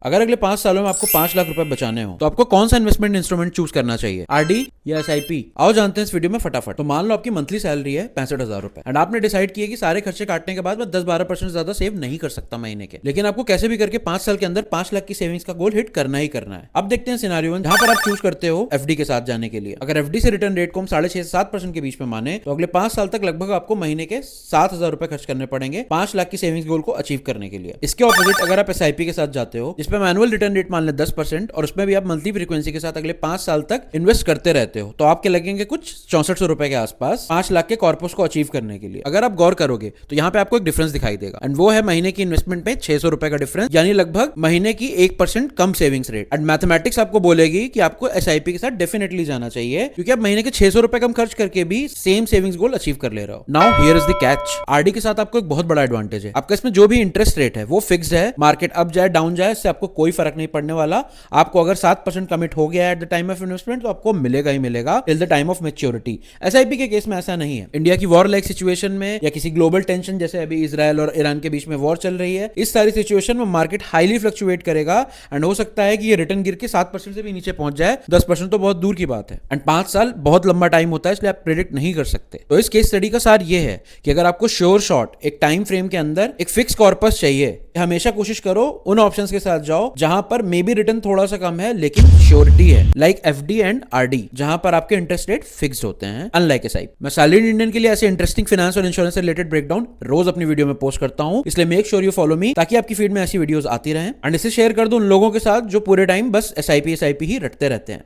अगर अगले 5 सालों में आपको 5 लाख रुपए बचाने हो तो आपको कौन सा इन्वेस्टमेंट इंस्ट्रूमेंट चूज करना चाहिए, आरडी या एसआईपी? आओ जानते हैं इस वीडियो में फटाफट। तो मान लो आपकी मंथली सैलरी है 65,000 रुपए एंड आपने डिसाइड किया कि सारे खर्चे काटने के बाद मैं 10-12% ज्यादा सेव नहीं कर सकता महीने के, लेकिन आपको कैसे भी करके 5 साल के अंदर 5 लाख की सेविंग्स का गोल हिट करना ही करना है। अब देखते हैं सिनेरियो जहां पर आप चूज करते हो एफडी के साथ जाने के लिए। अगर एफडी से रिटर्न रेट को हम 6.5 से 7% के बीच में माने तो अगले 5 साल तक लगभग आपको महीने के 7,000 रुपए खर्च करने पड़ेंगे 5 लाख की सेविंग्स गोल को अचीव करने के लिए। इसके ऑपोजिट अगर आप एसआईपी के साथ जाते हो जिसपे मैनुअल रिटर्न रेट मान ले 10% और उसमें भी आप मंथली फ्रीक्वेंसी के साथ अगले 5 साल तक इन्वेस्ट करते रहते हो तो आपके लगेंगे कुछ 6400 रुपए के आसपास 5 लाख के कॉर्पस को अचीव करने के लिए। अगर आप गौर करोगे तो यहाँ पे आपको एक डिफरेंस दिखाई देगा एंड वो है महीने की इन्वेस्टमेंट पे 600 रुपए का डिफरेंस, यानी लगभग महीने की 1% कम सेविंग्स रेट। एंड मैथमेटिक्स आपको बोलेगी कि आपको एसआईपी के साथ डेफिनेटली जाना चाहिए क्योंकि आप महीने के 600 रुपए कम खर्च करके भी सेम सेविंग्स गोल अचीव कर ले रहे हो। Now here is the catch, RD के साथ आपको एक बहुत बड़ा एडवांटेज है। आपका इसमें जो भी इंटरेस्ट रेट है वो फिक्स्ड है, मार्केट अप जाए डाउन जाए इससे आपको कोई फर्क नहीं पड़ने वाला। आपको अगर 7% कमिट हो गया at the time of investment तो आपको मिलेगा ही मिलेगा till the time of maturity. SIP के केस में ऐसा नहीं है। इंडिया की वॉर लाइक सिचुएशन में या किसी ग्लोबल टेंशन जैसे अभी इजराइल और ईरान के बीच में वॉर चल रही है, इस सारी सिचुएशन में मार्केट हाईली फ्लक्चुएट करेगा एंड हो सकता है कि ये रिटर्न गिर के 7% से भी नीचे पहुंच जाए। 10% तो बहुत दूर की बात है एंड 5 साल बहुत लंबा टाइम होता है, इसलिए आप प्रेडिक्ट नहीं कर सकते। तो इस केस स्टडी का सार ये है कि अगर आपको श्योर शॉट एक टाइम फ्रेम के अंदर एक फिक्स कॉर्पस चाहिए, हमेशा कोशिश करो उन ऑप्शंस के साथ जाओ जहां पर मे बी रिटर्न थोड़ा सा कम है लेकिन श्योरिटी है, लाइक एफडी एंड आरडी जहां पर आपके इंटरेस्ट रेट फिक्स्ड होते हैं अनलाइक एसआईपी। मैं सैलरीड इंडियन के लिए ऐसे इंटरेस्टिंग फाइनेंस और इंश्योरेंस से रिलेटेड ब्रेकडाउन रोज अपनी वीडियो में पोस्ट करता हूं, इसलिए make sure you follow me ताकि आपकी फीड में ऐसी वीडियोस आती रहें। एंड इसे शेयर कर दो उन लोगों के साथ जो पूरे टाइम बस एसआईपी ही रटते रहते हैं।